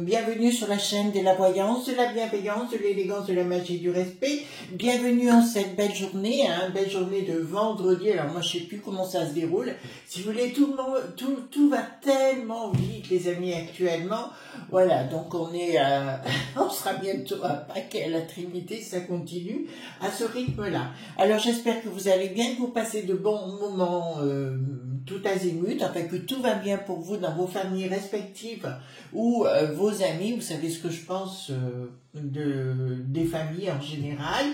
Bienvenue sur la chaîne de la voyance, de la bienveillance, de l'élégance, de la magie, du respect. Bienvenue en cette belle journée, hein, belle journée de vendredi. Alors moi je sais plus comment ça se déroule. Si vous voulez, tout va tellement vite les amis actuellement. Voilà, donc on est on sera bientôt à Pâques à la Trinité si ça continue à ce rythme-là. Alors j'espère que vous allez bien, que vous passez de bons moments tout azimut, enfin que tout va bien pour vous dans vos familles respectives ou vos amis. Vous savez ce que je pense des familles en général.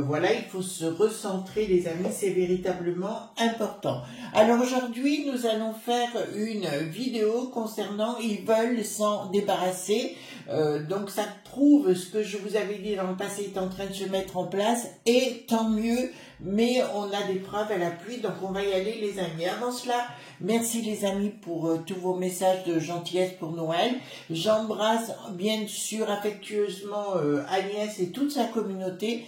Voilà, il faut se recentrer les amis, c'est véritablement important. Alors aujourd'hui, nous allons faire une vidéo concernant ils veulent s'en débarrasser. Donc ça prouve ce que je vous avais dit dans le passé est en train de se mettre en place et tant mieux, mais on a des preuves à l'appui, donc on va y aller les amis. Avant cela, merci les amis pour tous vos messages de gentillesse pour Noël. J'embrasse bien sûr affectueusement Agnès et toute sa communauté,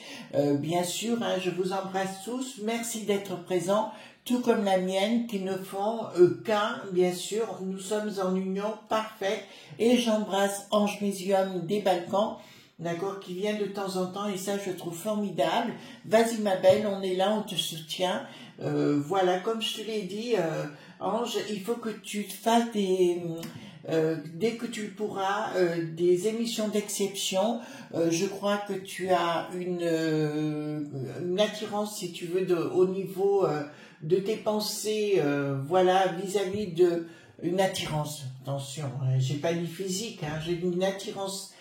bien sûr, hein, je vous embrasse tous, merci d'être présents. Tout comme la mienne, qui ne font qu'un, bien sûr, nous sommes en union parfaite, et j'embrasse Ange Mésium des Balkans, d'accord, qui vient de temps en temps, et ça je trouve formidable. Vas-y ma belle, on est là, on te soutient. Voilà, comme je te l'ai dit, Ange, il faut que tu fasses dès que tu pourras, des émissions d'exception. Je crois que tu as une attirance, si tu veux, au niveau de tes pensées, voilà, vis-à-vis de une attirance. Attention, j'ai pas dit physique, hein, j'ai une attirance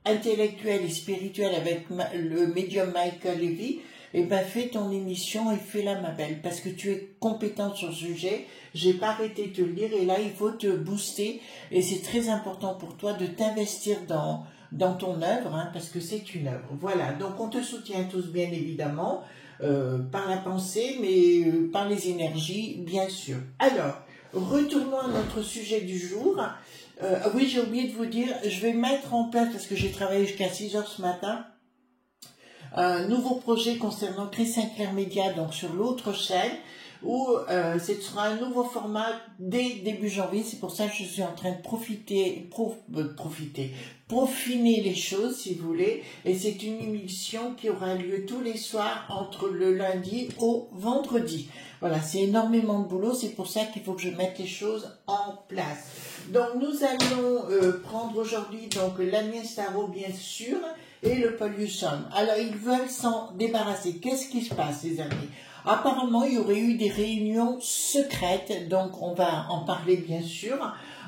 intellectuelle et spirituelle avec le médium Michael Levy. Eh ben, fais ton émission et fais-la, ma belle, parce que tu es compétente sur ce sujet. J'ai pas arrêté de te le dire et là, il faut te booster et c'est très important pour toi de t'investir dans ton œuvre, hein, parce que c'est une œuvre. Voilà, donc on te soutient tous, bien évidemment, par la pensée, mais par les énergies, bien sûr. Alors, retournons à notre sujet du jour. Oui, j'ai oublié de vous dire, je vais mettre en place, parce que j'ai travaillé jusqu'à 6 heures ce matin, un nouveau projet concernant Chris Sinclair Media, donc sur l'autre chaîne, où ce sera un nouveau format dès début janvier. C'est pour ça que je suis en train de peaufiner les choses, si vous voulez. Et c'est une émission qui aura lieu tous les soirs entre le lundi au vendredi. Voilà, c'est énormément de boulot. C'est pour ça qu'il faut que je mette les choses en place. Donc nous allons prendre aujourd'hui donc l'Agnès Tarot, bien sûr, et le pollution. Alors ils veulent s'en débarrasser. Qu'est-ce qui se passe, les amis? Apparemment, il y aurait eu des réunions secrètes, donc on va en parler bien sûr,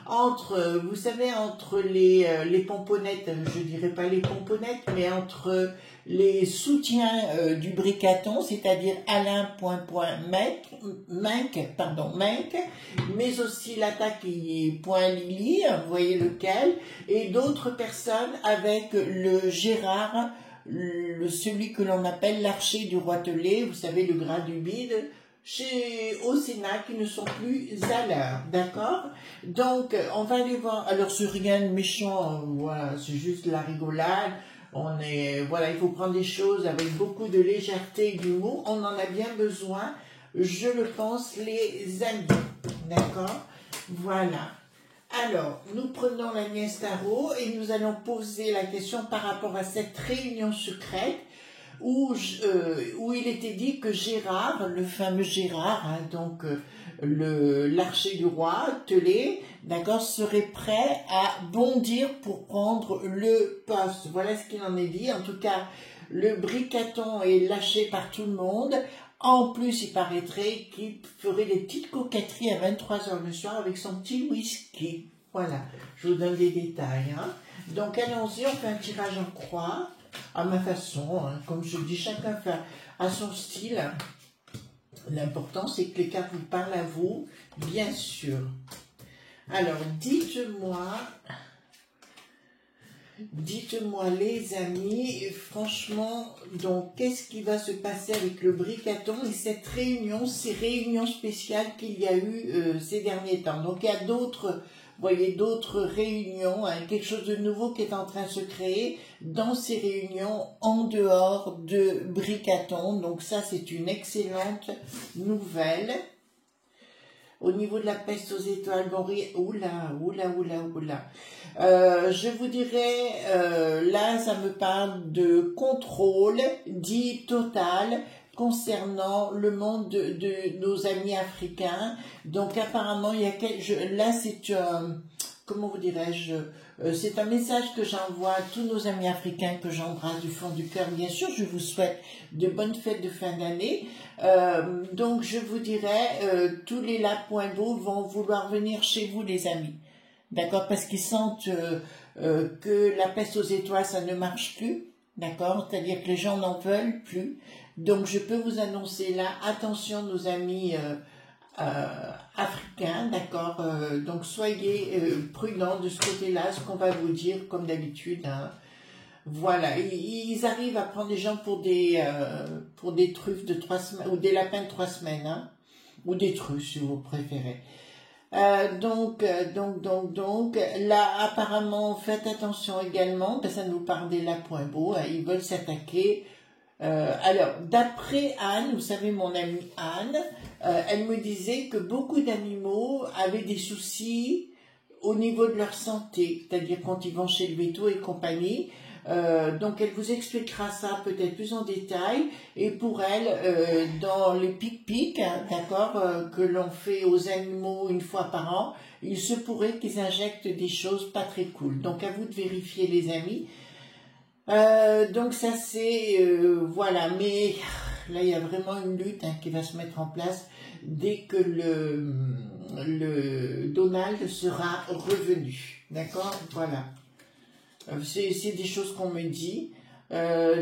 entre, vous savez, entre les pomponnettes, je dirais pas les pomponnettes, mais entre les soutiens du Bricaton, c'est-à-dire Alain.Menck, mais aussi l'attaque Lily, vous voyez lequel, et d'autres personnes avec le Gérard, celui que l'on appelle l'archer du Roitelet, vous savez, le gras du bide, au Sénat, qui ne sont plus à l'heure, d'accord? Donc, on va aller voir, alors c'est rien de méchant, voilà, c'est juste la rigolade, voilà, il faut prendre des choses avec beaucoup de légèreté et d'humour, on en a bien besoin, je le pense, les amis, d'accord? Voilà. Alors, nous prenons l'Agnès Tarot et nous allons poser la question par rapport à cette réunion secrète où il était dit que Gérard, le fameux Gérard, hein, donc l'archer du roi, Telé, d'accord, serait prêt à bondir pour prendre le poste. Voilà ce qu'il en est dit. En tout cas, le Bricaton est lâché par tout le monde. En plus, il paraîtrait qu'il ferait des petites coquetteries à 23 h le soir avec son petit whisky. Voilà, je vous donne des détails. Hein. Donc, allons-y, on fait un tirage en croix, à ma façon. Hein. Comme je dis, chacun fait à son style. L'important, c'est que les cartes vous parlent à vous, bien sûr. Alors, dites-moi les amis, franchement, donc qu'est-ce qui va se passer avec le Bricaton et cette réunion, ces réunions spéciales qu'il y a eu ces derniers temps. Donc il y a d'autres, vous voyez, d'autres réunions, hein, quelque chose de nouveau qui est en train de se créer dans ces réunions en dehors de Bricaton. Donc ça, c'est une excellente nouvelle. Au niveau de la peste aux étoiles, bon, oula, oula, oula, oula. Je vous dirais, là, ça me parle de contrôle dit total concernant le monde de nos amis africains. Donc, apparemment, il y a là, c'est comment vous dirais-je, c'est un message que j'envoie à tous nos amis africains que j'embrasse du fond du cœur. Bien sûr, je vous souhaite de bonnes fêtes de fin d'année. Donc, je vous dirais, tous les Lapoinbeaux vont vouloir venir chez vous, les amis. D'accord? Parce qu'ils sentent que la peste aux étoiles, ça ne marche plus. D'accord? C'est-à-dire que les gens n'en veulent plus. Donc, je peux vous annoncer là, attention, nos amis africains, d'accord? Donc, soyez prudents de ce côté-là, ce qu'on va vous dire, comme d'habitude, hein. Voilà, ils arrivent à prendre les gens pour des truffes de 3 semaines, ou des lapins de 3 semaines, hein, ou des truffes si vous préférez. Donc, là, apparemment, faites attention également, parce que ça nous parle des Lapoinbeaux, hein, ils veulent s'attaquer. Alors, d'après Anne, vous savez, mon amie Anne, elle me disait que beaucoup d'animaux avaient des soucis au niveau de leur santé, c'est-à-dire quand ils vont chez le véto et compagnie. Donc elle vous expliquera ça peut-être plus en détail, et pour elle, dans les pic-pic, hein, d'accord, que l'on fait aux animaux une fois par an, il se pourrait qu'ils injectent des choses pas très cool. Donc à vous de vérifier, les amis. Donc ça c'est, voilà, mais là il y a vraiment une lutte, hein, qui va se mettre en place dès que le Donald sera revenu, d'accord, voilà. C'est des choses qu'on me dit.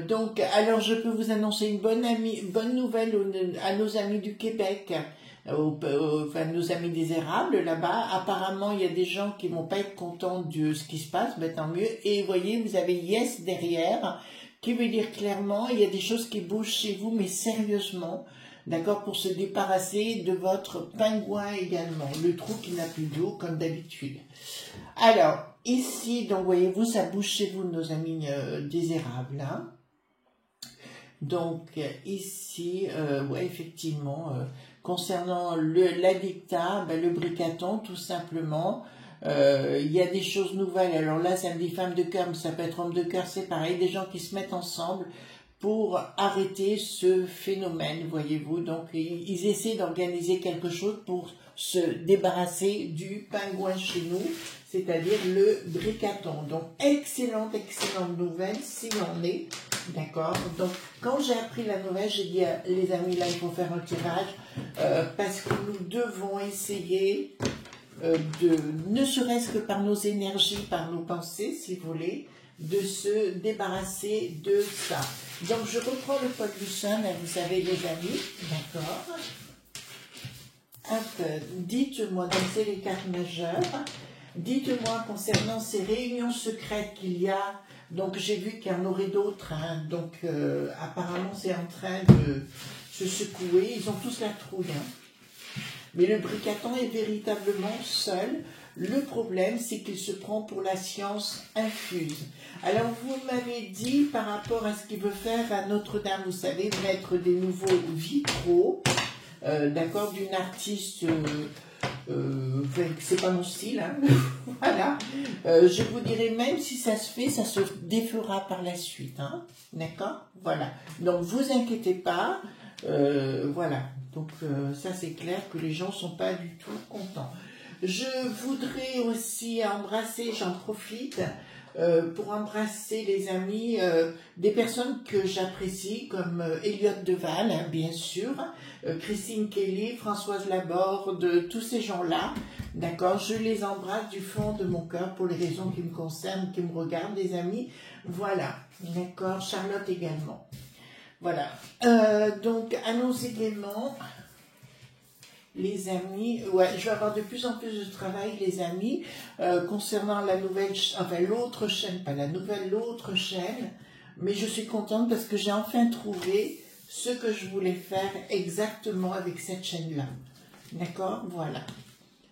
Donc, alors je peux vous annoncer une bonne nouvelle à nos amis du Québec, enfin nos amis des érables là-bas. Apparemment, il y a des gens qui vont pas être contents de ce qui se passe, ben tant mieux. Et vous voyez, vous avez yes derrière, qui veut dire clairement, il y a des choses qui bougent chez vous, mais sérieusement. D'accord, pour se débarrasser de votre pingouin également, le trou qui n'a plus d'eau comme d'habitude. Alors, ici, donc voyez-vous, ça bouge chez vous, nos amis désérables. Hein. Donc, ici, ouais, effectivement, concernant l'addictat, ben, le bricaton, tout simplement, il y a des choses nouvelles. Alors là, ça me dit femme de cœur, mais ça peut être homme de cœur, c'est pareil, des gens qui se mettent ensemble pour arrêter ce phénomène, voyez-vous. Donc, ils essaient d'organiser quelque chose pour se débarrasser du pingouin chez nous, c'est-à-dire le bricaton. Donc, excellente nouvelle, si l'on est, d'accord. Donc, quand j'ai appris la nouvelle, j'ai dit, les amis, là, il faut faire un tirage, parce que nous devons essayer ne serait-ce que par nos énergies, par nos pensées, si vous voulez, de se débarrasser de ça. Donc, je reprends le pot du Sun, vous savez, les amis, d'accord. Dites-moi, donc c'est les cartes majeures, dites-moi concernant ces réunions secrètes qu'il y a, donc j'ai vu qu'il y en aurait d'autres, hein, donc apparemment c'est en train de se secouer, ils ont tous la trouille, hein. Mais le bricaton est véritablement seul. Le problème, c'est qu'il se prend pour la science infuse. Alors, vous m'avez dit, par rapport à ce qu'il veut faire à Notre-Dame, vous savez, mettre des nouveaux vitraux, d'accord, d'une artiste, c'est pas mon style, hein, voilà. Je vous dirais, même si ça se fait, ça se défera par la suite, hein, d'accord, voilà. Donc, vous inquiétez pas, voilà. Donc, ça, c'est clair que les gens sont pas du tout contents. Je voudrais aussi embrasser, j'en profite, pour embrasser les amis, des personnes que j'apprécie, comme Elliot Deval, hein, bien sûr, Christine Kelly, Françoise Laborde, tous ces gens-là, d'accord, je les embrasse du fond de mon cœur pour les raisons qui me concernent, qui me regardent, les amis, voilà, d'accord, Charlotte également. Voilà, donc allons-y gaiement, les amis. Ouais, je vais avoir de plus en plus de travail, les amis, concernant la nouvelle, enfin l'autre chaîne, pas la nouvelle, l'autre chaîne, mais je suis contente parce que j'ai enfin trouvé ce que je voulais faire exactement avec cette chaîne-là. D'accord, voilà.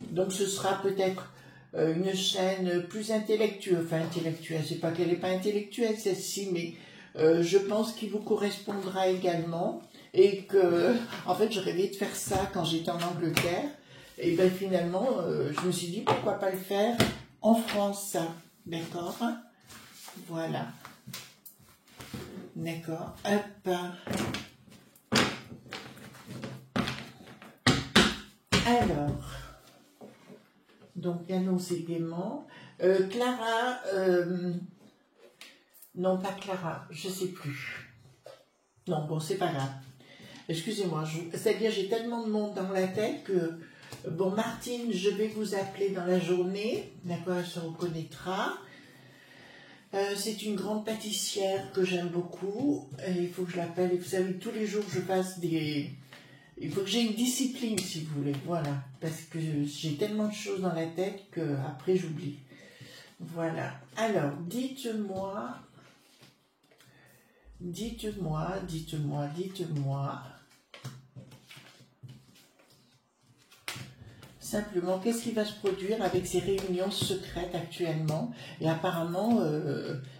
Donc ce sera peut-être une chaîne plus intellectuelle, enfin intellectuelle, c'est pas qu'elle n'est pas intellectuelle celle-ci, mais je pense qu'il vous correspondra également, et que, en fait, je rêvais de faire ça quand j'étais en Angleterre, Et ben finalement, je me suis dit pourquoi pas le faire en France, d'accord? Voilà, d'accord, hop. Alors, donc annonce et paiement. Clara, non pas Clara, je sais plus. Non, bon, c'est pas grave. Excusez-moi, c'est-à-dire j'ai tellement de monde dans la tête que, bon, Martine, je vais vous appeler dans la journée, d'accord, elle se reconnaîtra. C'est une grande pâtissière que j'aime beaucoup, et il faut que je l'appelle, et vous savez, tous les jours je passe des... Il faut que j'ai une discipline, si vous voulez, voilà, parce que j'ai tellement de choses dans la tête que après j'oublie. Voilà, alors, dites-moi... Simplement, qu'est-ce qui va se produire avec ces réunions secrètes actuellement? Et apparemment,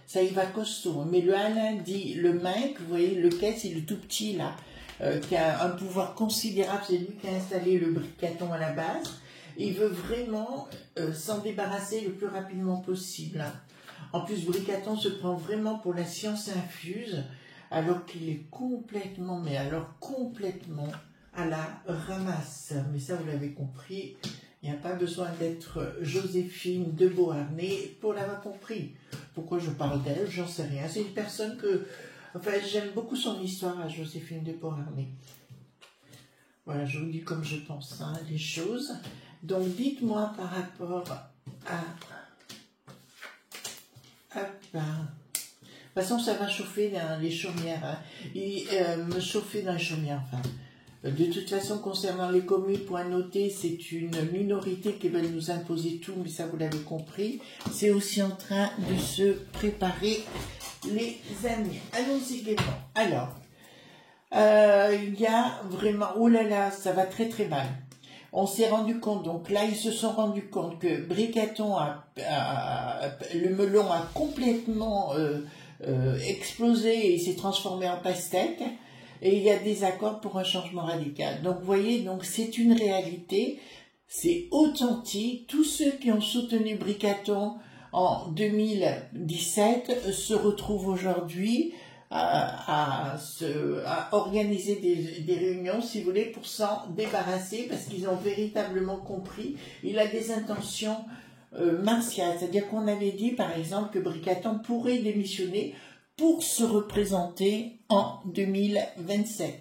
ça y va costaud. Mais le Alain dit, le mec, vous voyez, le caisse, c'est le tout petit là, qui a un pouvoir considérable, c'est lui qui a installé le bricaton à la base. Il veut vraiment s'en débarrasser le plus rapidement possible. Hein. En plus, Bricaton se prend vraiment pour la science infuse, alors qu'il est complètement, mais alors complètement à la ramasse. Mais ça, vous l'avez compris, il n'y a pas besoin d'être Joséphine de Beauharnais pour l'avoir compris. Pourquoi je parle d'elle, j'en sais rien. C'est une personne que, enfin, j'aime beaucoup son histoire à Joséphine de Beauharnais. Voilà, je vous dis comme je pense, hein, les choses. Donc, dites-moi par rapport à... Hop, de toute façon, ça va chauffer dans les chaumières. Hein. Et me chauffer dans les chaumières, enfin. De toute façon, concernant les communes, point noté, c'est une minorité qui veut nous imposer tout, mais ça, vous l'avez compris. C'est aussi en train de se préparer, les amis. Allons-y gaiement. Alors, il y a vraiment... Oh là là, ça va très très mal. On s'est rendu compte, donc là, ils se sont rendus compte que Bricaton, le melon a complètement explosé et s'est transformé en pastèque. Et il y a des accords pour un changement radical. Donc, vous voyez, donc c'est une réalité, c'est authentique. Tous ceux qui ont soutenu Bricaton en 2017 se retrouvent aujourd'hui à organiser des réunions, si vous voulez, pour s'en débarrasser, parce qu'ils ont véritablement compris. Il a des intentions martiales, c'est-à-dire qu'on avait dit, par exemple, que Bricaton pourrait démissionner pour se représenter en 2027.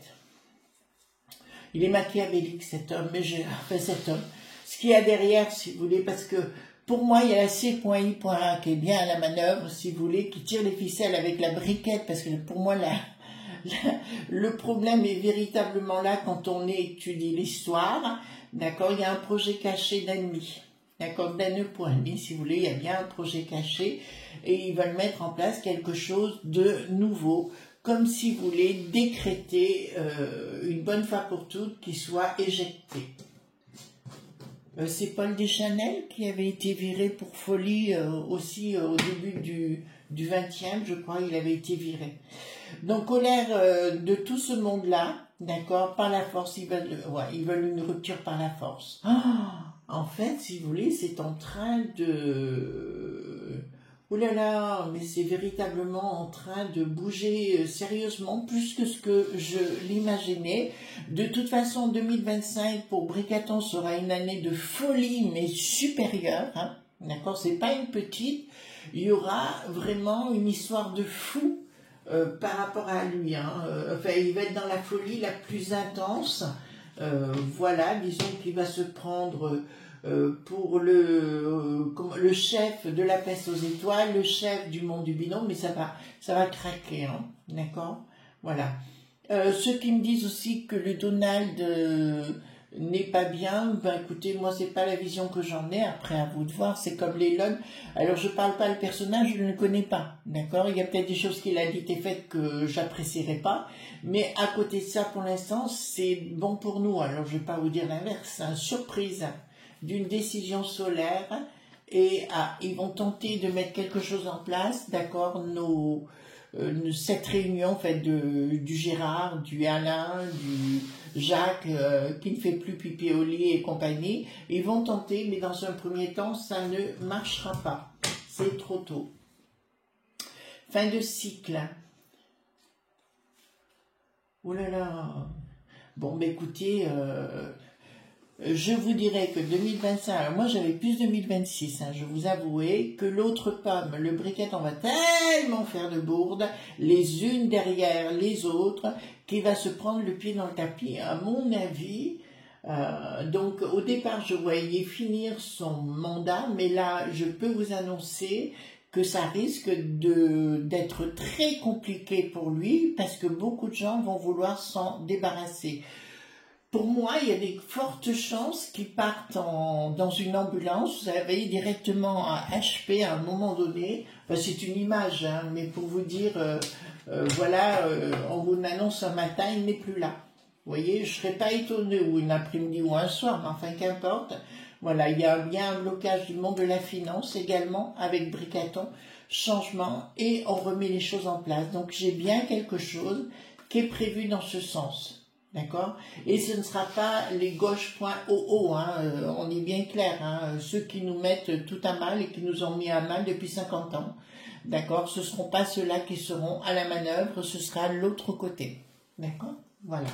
Il est machiavélique cet homme, mais cet homme. Ce qu'il y a derrière, si vous voulez, parce que pour moi, il y a la C.I.A qui est bien à la manœuvre, si vous voulez, qui tire les ficelles avec la briquette, parce que pour moi, le problème est véritablement là quand on étudie l'histoire. D'accord, il y a un projet caché d'ennemi. D'accord, d'ennemi pour ennemi, si vous voulez, il y a bien un projet caché et ils veulent mettre en place quelque chose de nouveau, comme si vous voulez décréter une bonne fois pour toutes qu'il soit éjecté. C'est Paul Deschanel qui avait été viré pour folie aussi au début du 20e, je crois, il avait été viré. Donc, colère de tout ce monde-là, d'accord, par la force, ils veulent une rupture par la force. En fait, si vous voulez, c'est en train de... Ouh là là, mais c'est véritablement en train de bouger sérieusement, plus que ce que je l'imaginais. De toute façon, 2025, pour Bricaton, sera une année de folie, mais supérieure. Hein, d'accord, c'est pas une petite. Il y aura vraiment une histoire de fou par rapport à lui. Hein. Enfin, il va être dans la folie la plus intense. Voilà, disons qu'il va se prendre pour le chef de la peste aux étoiles, le chef du monde du binôme, mais ça va craquer, hein, d'accord? Voilà. Ceux qui me disent aussi que le Donald n'est pas bien, ben écoutez, moi c'est pas la vision que j'en ai, après à vous de voir, c'est comme Lennon. Alors je parle pas le personnage, je ne le connais pas, d'accord? Il y a peut-être des choses qu'il a dites et faites que j'apprécierais pas, mais à côté de ça, pour l'instant, c'est bon pour nous. Alors je vais pas vous dire l'inverse, hein, surprise d'une décision solaire et ils vont tenter de mettre quelque chose en place, d'accord, cette réunion en fait du Gérard, du Alain, du Jacques qui ne fait plus pipi au lit et compagnie, ils vont tenter, mais dans un premier temps, ça ne marchera pas. C'est trop tôt. Fin de cycle. Oh là là. Bon, bah écoutez, je vous dirais que 2025, alors moi j'avais plus 2026, hein, je vous avouais que l'autre pomme, le briquet, on va tellement faire de bourdes, les unes derrière les autres, qu'il va se prendre le pied dans le tapis, à mon avis. Donc au départ je voyais finir son mandat, mais là je peux vous annoncer que ça risque d'être très compliqué pour lui, parce que beaucoup de gens vont vouloir s'en débarrasser. Pour moi, il y a des fortes chances qu'ils partent dans une ambulance, vous savez, directement à HP à un moment donné. Enfin, c'est une image, hein, mais pour vous dire, voilà, on vous annonce un matin, il n'est plus là. Vous voyez, je ne serais pas étonnée, ou une après-midi ou un soir, mais enfin, qu'importe. Voilà, il y a bien un blocage du monde de la finance également, avec Bricaton, changement, et on remet les choses en place. Donc, j'ai bien quelque chose qui est prévu dans ce sens. D'accord? Et ce ne sera pas les gauches.oo, hein, on est bien clair, hein, ceux qui nous mettent tout à mal et qui nous ont mis à mal depuis 50 ans. D'accord? Ce ne seront pas ceux-là qui seront à la manœuvre, ce sera l'autre côté. D'accord? Voilà.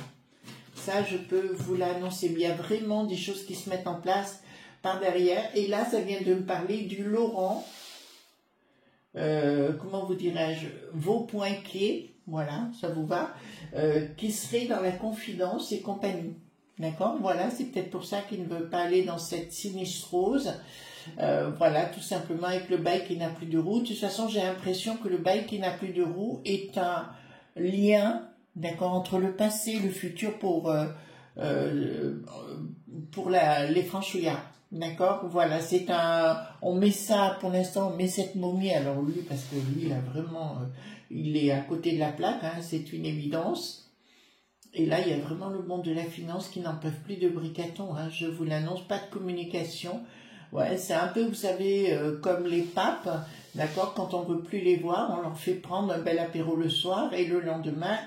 Ça, je peux vous l'annoncer. Il y a vraiment des choses qui se mettent en place par derrière. Et là, ça vient de me parler du Laurent, comment vous dirais-je, Vaupoinquet, voilà, ça vous va, qui serait dans la confidence et compagnie. D'accord? Voilà, c'est peut-être pour ça qu'il ne veut pas aller dans cette sinistrose. Voilà, tout simplement avec le bail qui n'a plus de roue. De toute façon, j'ai l'impression que le bail qui n'a plus de roue est un lien, d'accord, entre le passé et le futur pour les franchouillards. D'accord, voilà, on met ça, pour l'instant, on met cette momie, alors lui, parce que lui, il a vraiment, il est à côté de la plaque, hein, c'est une évidence. Et là, il y a vraiment le monde de la finance qui n'en peuvent plus de Bricaton, hein, je vous l'annonce, pas de communication. Ouais, c'est un peu, vous savez, comme les papes, d'accord, quand on veut plus les voir, on leur fait prendre un bel apéro le soir, et le lendemain,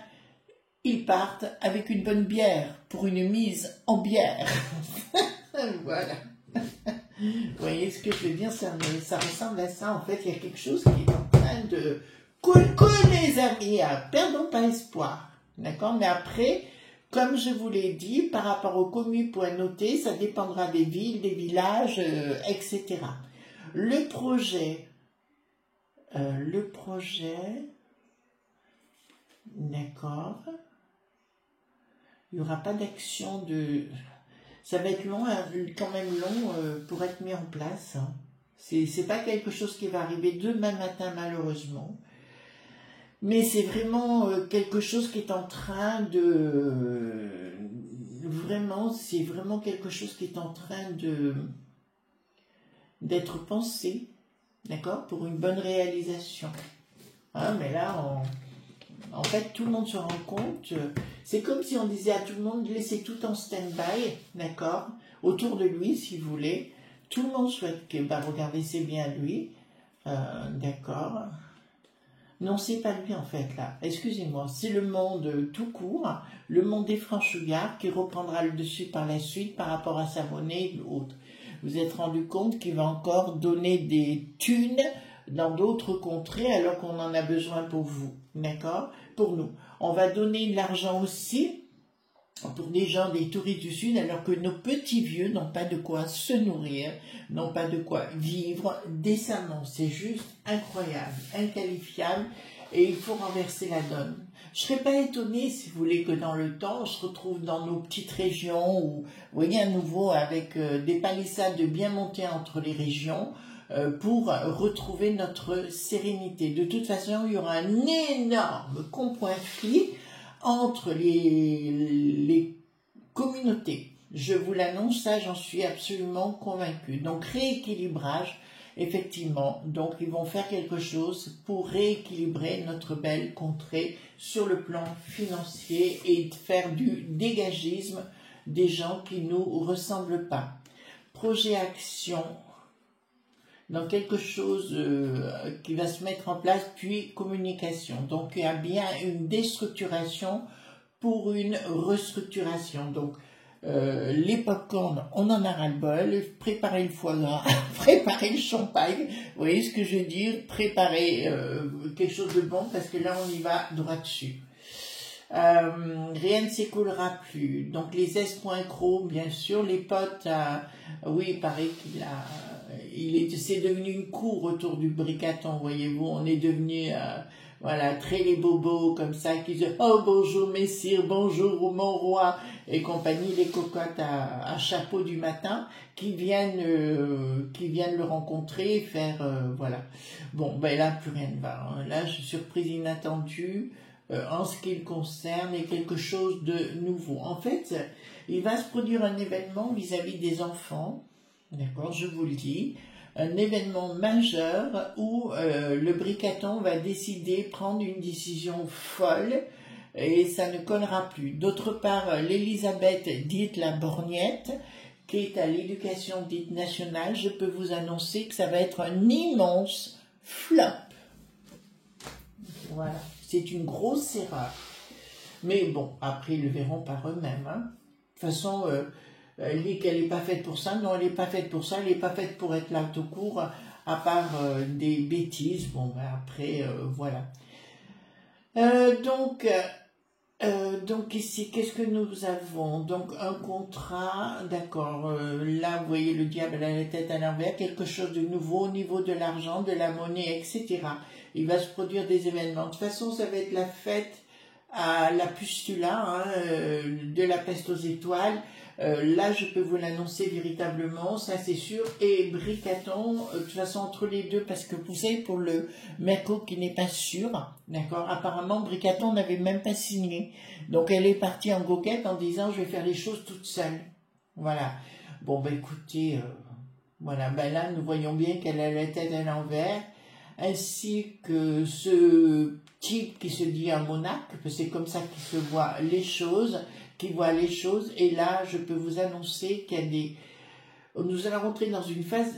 ils partent avec une bonne bière, pour une mise en bière. Voilà. Vous voyez ce que je veux dire, ça ressemble à ça. En fait, il y a quelque chose qui est en train de... Cool, les amis, perdons pas espoir. D'accord? Mais après, comme je vous l'ai dit, par rapport aux communes points notés, ça dépendra des villes, des villages, etc. Le projet, d'accord, il n'y aura pas d'action de... Ça va être long, quand même long pour être mis en place. Hein. C'est pas quelque chose qui va arriver demain matin, malheureusement. Mais c'est vraiment quelque chose qui est en train de... c'est vraiment quelque chose qui est en train d'être pensé, d'accord, pour une bonne réalisation. Hein, mais là, en fait, tout le monde se rend compte, c'est comme si on disait à tout le monde, laissez tout en stand-by, d'accord, autour de lui, si vous voulez. Tout le monde souhaite que, regardez, c'est bien lui, d'accord. Non, c'est pas lui, en fait, là. Excusez-moi, c'est le monde tout court, le monde des franchouillards qui reprendra le dessus par la suite par rapport à sa monnaie ou autre. Vous êtes rendu compte qu'il va encore donner des thunes dans d'autres contrées alors qu'on en a besoin pour vous, d'accord? Pour nous. On va donner de l'argent aussi pour des gens, des touristes du Sud, alors que nos petits vieux n'ont pas de quoi se nourrir, n'ont pas de quoi vivre décemment. C'est juste incroyable, inqualifiable, et il faut renverser la donne. Je ne serais pas étonnée, si vous voulez, que dans le temps, on se retrouve dans nos petites régions, où, vous voyez, à nouveau, avec des palissades bien montées entre les régions, pour retrouver notre sérénité. De toute façon, il y aura un énorme conflit entre les communautés. Je vous l'annonce, ça j'en suis absolument convaincue. Donc rééquilibrage, effectivement. Donc ils vont faire quelque chose pour rééquilibrer notre belle contrée sur le plan financier et faire du dégagisme des gens qui ne nous ressemblent pas. Projet action. dans quelque chose qui va se mettre en place, puis communication. Donc il y a bien une déstructuration pour une restructuration. Donc les pop-corn, on en a ras-le-bol, préparer le foie gras, préparer le champagne, vous voyez ce que je veux dire, préparer quelque chose de bon, parce que là on y va droit dessus. Rien ne s'écoulera plus. Donc les S.Cro, bien sûr, les potes, oui, il paraît c'est devenu une cour autour du bricaton, voyez-vous, on est devenu, voilà, très les bobos, comme ça, qui disent, oh, bonjour messire, bonjour mon roi, et compagnie, les cocottes à chapeau du matin, qui viennent le rencontrer, faire, voilà. Bon, ben là, plus rien ne va, hein. Là, je suis surprise inattendue, en ce qui le concerne, et quelque chose de nouveau. En fait, il va se produire un événement vis-à-vis des enfants, d'accord, je vous le dis, un événement majeur où le bricaton va décider, prendre une décision folle, et ça ne collera plus. D'autre part, l'Elisabeth, dite la borgnette, qui est à l'éducation dite nationale, je peux vous annoncer que ça va être un immense flop. Voilà, c'est une grosse erreur. Mais bon, après, ils le verront par eux-mêmes, hein. De toute façon, elle dit qu'elle n'est pas faite pour ça. Non, elle n'est pas faite pour ça. Elle n'est pas faite pour être là tout court, à part des bêtises. Bon, ben après, voilà. Donc ici, qu'est-ce que nous avons? Donc un contrat, d'accord. Là, vous voyez le diable à la tête à l'envers, quelque chose de nouveau au niveau de l'argent, de la monnaie, etc. Il va se produire des événements. De toute façon, ça va être la fête à la pustula, hein, de la peste aux étoiles. Là, je peux vous l'annoncer véritablement, ça c'est sûr. Et bricaton, de toute façon, entre les deux, parce que vous savez, pour le Merco qui n'est pas sûr, d'accord, apparemment, bricaton n'avait même pas signé. Donc, elle est partie en goguette en disant, je vais faire les choses toute seule. Voilà. Bon, ben écoutez, voilà, ben là, nous voyons bien qu'elle a la tête à l'envers, ainsi que ce type qui se dit un monarque, que c'est comme ça qu'il se voit les choses, qui voit les choses, et là, je peux vous annoncer qu'il y a des... Nous allons rentrer dans une phase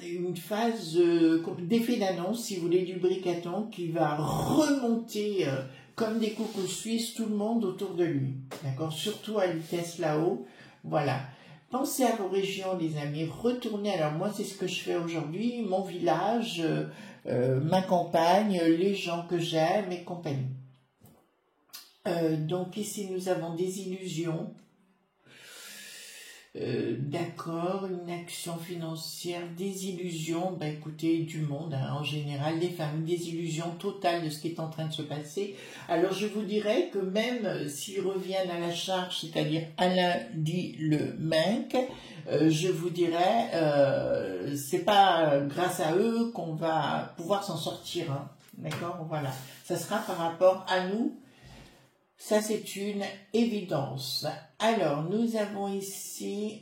d'effet d'annonce, si vous voulez, du bricaton, qui va remonter comme des coucous suisses tout le monde autour de lui, d'accord, surtout à vitesse là-haut, voilà. Pensez à vos régions, les amis, retournez, alors moi, c'est ce que je fais aujourd'hui, mon village, ma campagne, les gens que j'aime et compagnie. Donc ici nous avons des illusions, d'accord, une action financière, des illusions, ben écoutez, du monde, hein, en général, des familles, des illusions totales de ce qui est en train de se passer. Alors je vous dirais que même s'ils reviennent à la charge, c'est-à-dire Alain dit le mec, je vous dirais, c'est pas grâce à eux qu'on va pouvoir s'en sortir, hein, d'accord, voilà, ça sera par rapport à nous. Ça, c'est une évidence. Alors, nous avons ici...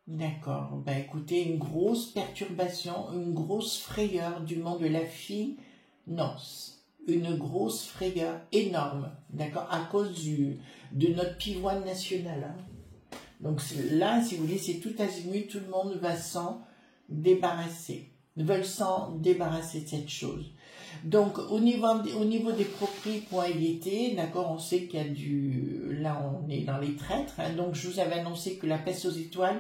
D'accord. Ben, écoutez, une grosse perturbation, une grosse frayeur du monde de la finance. Une grosse frayeur énorme, d'accord, à cause de notre pivoine national. Hein. Donc là, si vous voulez, c'est tout azimut, tout le monde va s'en débarrasser. Veulent s'en débarrasser de cette chose. Donc, au niveau des propriétés, d'accord, on sait qu'il y a là, on est dans les traîtres, hein, donc je vous avais annoncé que la peste aux étoiles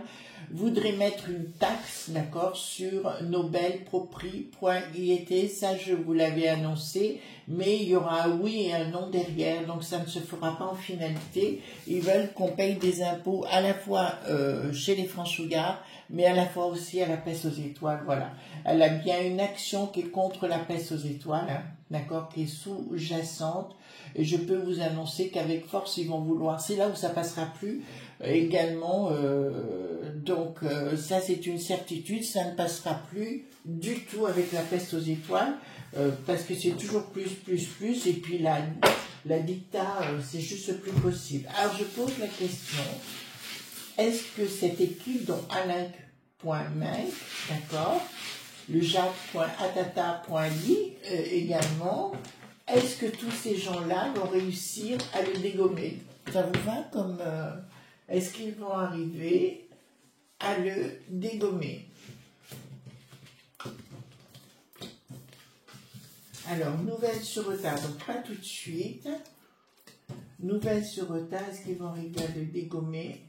voudrait mettre une taxe, d'accord, sur nos belles propriétés, ça je vous l'avais annoncé, mais il y aura un oui et un non derrière, donc ça ne se fera pas en finalité. Ils veulent qu'on paye des impôts à la fois chez les franchouillards, mais à la fois aussi à la peste aux étoiles, voilà. Elle a bien une action qui est contre la peste aux étoiles, hein, d'accord, qui est sous-jacente, et je peux vous annoncer qu'avec force, ils vont vouloir, c'est là où ça passera plus, également, donc ça c'est une certitude, ça ne passera plus du tout avec la peste aux étoiles, parce que c'est toujours plus, et puis la dicta, c'est juste le plus possible. Alors je pose la question, est-ce que cette équipe, dont Alain.Mec, d'accord, le Jacques.atata.li également, est-ce que tous ces gens-là vont réussir à le dégommer? Ça vous va comme... est-ce qu'ils vont arriver à le dégommer? Alors, nouvelles sur retard, donc pas tout de suite. Nouvelles sur retard, est-ce qu'ils vont arriver à le dégommer?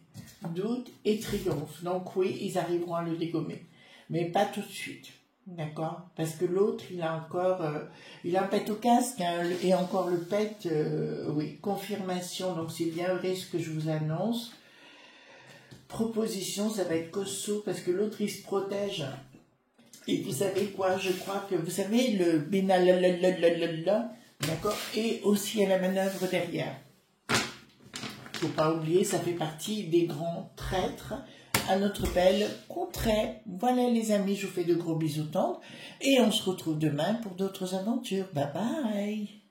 Doute et triomphe. Donc oui, ils arriveront à le dégommer. Mais pas tout de suite. D'accord? Parce que l'autre, il a encore... il a un pet au casque, hein, et encore le pet, oui, confirmation. Donc c'est bien vrai ce que je vous annonce. Proposition, ça va être costaud, parce que l'autre, il se protège. Et vous savez quoi? Je crois que, vous savez, le bénalalalala, d'accord? Et aussi à la manœuvre derrière. Faut pas oublier, ça fait partie des grands traîtres à notre belle contrée. Voilà les amis, je vous fais de gros bisous tendres et on se retrouve demain pour d'autres aventures. Bye bye.